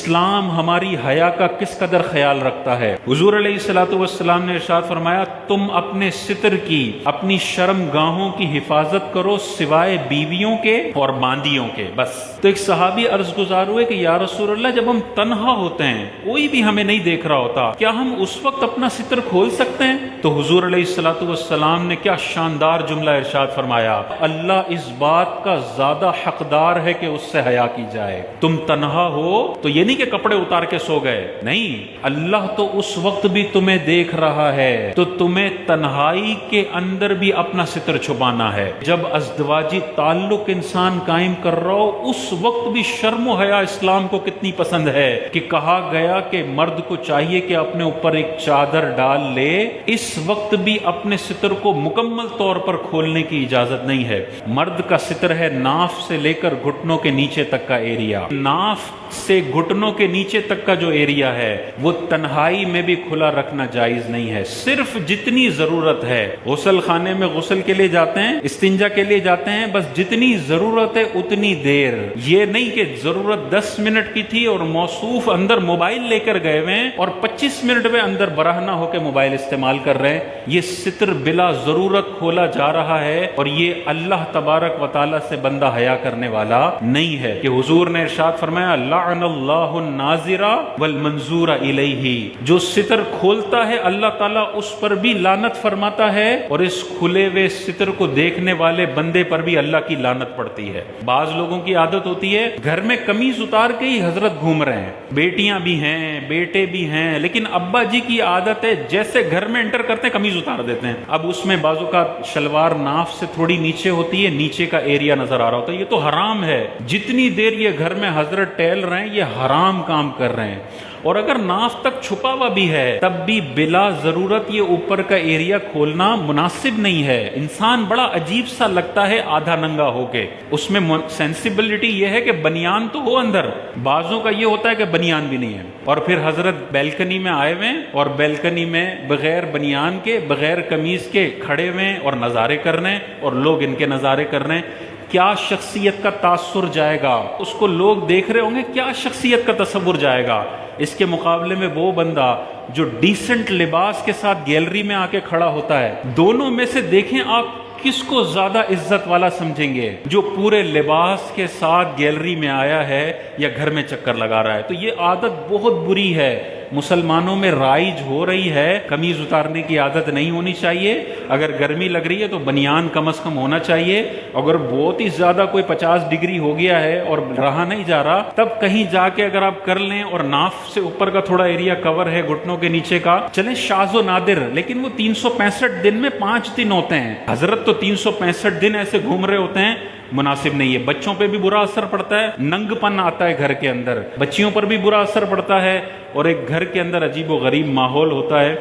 اسلام ہماری حیا کا کس قدر خیال رکھتا ہے۔ حضور علیہ الصلوۃ والسلام نے ارشاد فرمایا تم اپنے ستر کی، اپنی شرم گاہوں کی حفاظت کرو سوائے بیویوں کے اور باندیوں کے، بس۔ تو ایک صحابی عرض گزار ہوئے کہ یا رسول اللہ جب ہم تنہا ہوتے ہیں، کوئی بھی ہمیں نہیں دیکھ رہا ہوتا، کیا ہم اس وقت اپنا ستر کھول سکتے ہیں؟ تو حضور علیہ الصلوۃ والسلام نے کیا شاندار جملہ ارشاد فرمایا، اللہ اس بات کا زیادہ حقدار ہے کہ اس سے حیا کی جائے۔ تم تنہا ہو تو یہ نہیں کہ کپڑے اتار کے سو گئے، نہیں، اللہ تو اس وقت بھی تمہیں دیکھ رہا ہے، تو تمہیں تنہائی کے اندر بھی اپنا ستر چھپانا ہے۔ جب ازدواجی تعلق انسان قائم کر رہا ہو اس وقت بھی شرم و حیا اسلام کو کتنی پسند ہے کہ کہا گیا کہ مرد کو چاہیے کہ اپنے اوپر ایک چادر ڈال لے، اس وقت بھی اپنے ستر کو مکمل طور پر کھولنے کی اجازت نہیں ہے۔ مرد کا ستر ہے ناف سے لے کر گھٹنوں کے نیچے تک کا ایریا، ناف سے گھٹنوں کے نیچے تک کا جو ایریا ہے وہ تنہائی میں بھی کھلا رکھنا جائز نہیں ہے، صرف جتنی ضرورت ہے۔ غسل خانے میں غسل کے لیے جاتے ہیں، استنجا کے لیے جاتے ہیں، بس جتنی ضرورت ہے اتنی دیر، یہ نہیں کہ ضرورت 10 منٹ کی تھی اور موصوف اندر موبائل لے کر گئے ہوئے ہیں اور 25 منٹ میں اندر برہنہ ہو کے موبائل استعمال کر رہے ہیں۔ یہ ستر بلا ضرورت کھولا جا رہا ہے اور یہ اللہ تبارک و تعالیٰ سے بندہ حیا کرنے والا نہیں ہے کہ حضور نے ارشاد فرمایا لعن اللہ الناظر والمنظور الیہ، جو ستر کھولتا ہے اللہ تعالیٰ اس پر بھی لعنت فرماتا ہے اور اس کھلے ہوئے ستر کو دیکھنے والے بندے پر بھی اللہ کی لعنت پڑتی ہے۔ بعض لوگوں کی عادت ہوتی ہے گھر میں قمیض اتار کے ہی حضرت گھوم رہے ہیں، بیٹیاں بھی ہیں بیٹے بھی ہیں، لیکن ابا جی کی عادت ہے جیسے گھر میں انٹر کرتے ہیں قمیض اتار دیتے ہیں۔ اب اس میں بعضوں کا شلوار ناف سے تھوڑی نیچے ہوتی ہے، نیچے کا ایریا نظر آ رہا ہوتا ہے، یہ تو حرام ہے۔ جتنی دیر یہ گھر میں حضرت ٹہل رہے ہیں یہ حرام کام کر رہے ہیں، اور اگر ناف تک چھپا ہوا بھی ہے تب بھی بلا ضرورت یہ اوپر کا ایریا کھولنا مناسب نہیں ہے۔ انسان بڑا عجیب سا لگتا ہے آدھا ننگا ہو کے، اس میں سینسیبلٹی یہ ہے کہ بنیان تو ہو اندر، بعضوں کا یہ ہوتا ہے کہ بنیان بھی نہیں ہے، اور پھر حضرت بیلکنی میں آئے ہوئے اور بیلکنی میں بغیر بنیان کے بغیر قمیض کے کھڑے ہوئے اور نظارے کر رہے ہیں اور لوگ ان کے نظارے کر رہے ہیں۔ کیا شخصیت کا تاثر جائے گا، اس کو لوگ دیکھ رہے ہوں گے، کیا شخصیت کا تصور جائے گا۔ اس کے مقابلے میں وہ بندہ جو ڈیسنٹ لباس کے ساتھ گیلری میں آ کے کھڑا ہوتا ہے، دونوں میں سے دیکھیں آپ کس کو زیادہ عزت والا سمجھیں گے، جو پورے لباس کے ساتھ گیلری میں آیا ہے یا گھر میں چکر لگا رہا ہے۔ تو یہ عادت بہت بری ہے، مسلمانوں میں رائج ہو رہی ہے، قمیض اتارنے کی عادت نہیں ہونی چاہیے۔ اگر گرمی لگ رہی ہے تو بنیان کم از کم ہونا چاہیے، اگر بہت ہی زیادہ کوئی 50 ڈگری ہو گیا ہے اور رہا نہیں جا رہا تب کہیں جا کے اگر آپ کر لیں اور ناف سے اوپر کا تھوڑا ایریا کور ہے گھٹنوں کے نیچے کا، چلیں شاذ و نادر، لیکن وہ 365 دن میں 5 دن ہوتے ہیں، حضرت تو 365 دن ایسے گھوم رہے ہوتے ہیں، مناسب نہیں ہے۔ بچوں پہ بھی برا اثر پڑتا ہے، ننگ پن آتا ہے گھر کے اندر، بچیوں پر بھی برا اثر پڑتا ہے اور ایک گھر کے اندر عجیب و غریب ماحول ہوتا ہے۔